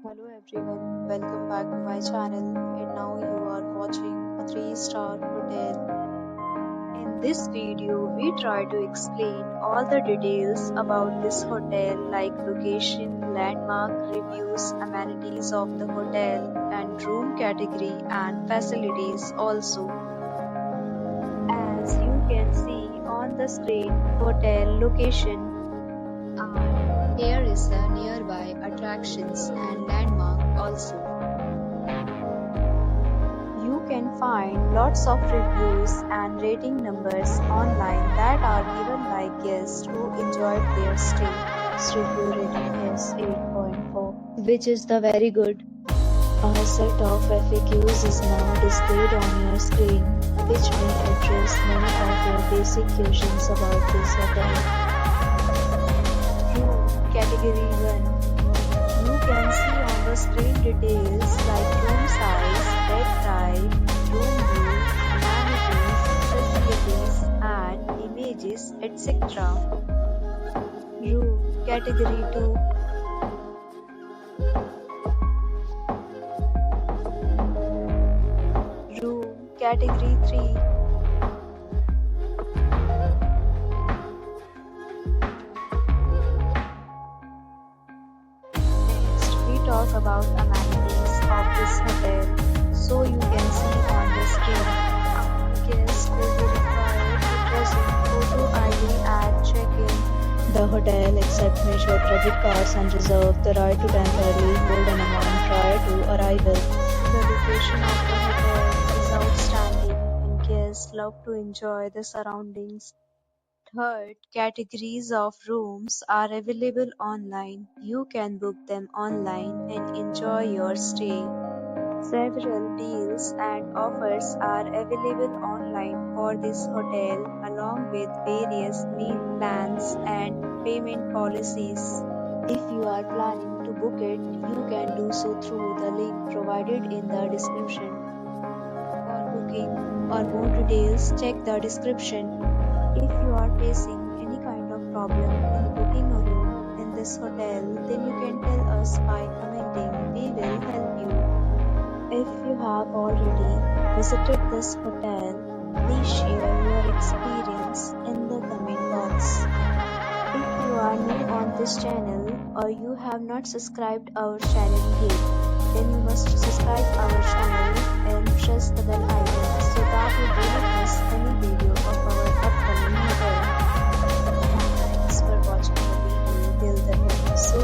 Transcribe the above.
Hello everyone, welcome back to my channel and now you are watching a 3-star hotel. In this video, we try to explain all the details about this hotel like location, landmark, reviews, amenities of the hotel and room category and facilities also. As you can see on the screen, hotel location. Here is the nearby attractions and landmark also. You can find lots of reviews and rating numbers online that are given by guests who enjoyed their stay. Its review rating is 8.4, which is the very good. A set of FAQs is now displayed on your screen, which may address many of your basic questions about this hotel. Category 1. You can see on the screen details like room size, bed type, room view, amenities, facilities and images, etc. Room Category 2. Room Category 3. Talk about amenities of this hotel. So you can see on the screen, guests will be required to present photo ID at check-in. The hotel accepts major credit cards and reserves the right to temporarily hold an amount prior to arrival. The location of the hotel is outstanding and guests love to enjoy the surroundings. Third, categories of rooms are available online. You can book them online and enjoy your stay. Several deals and offers are available online for this hotel along with various meal plans and payment policies. If you are planning to book it, you can do so through the link provided in the description. For booking or more details, check the description. If you are facing any kind of problem in booking a room in this hotel, then you can tell us by commenting. We will help you. If you have already visited this hotel, please share your experience in the comment box. If you are new on this channel or you have not subscribed our channel yet, then you must subscribe our channel and press the bell icon so that you do not miss any video of our upcoming hotel. Thanks for watching the video till the end. So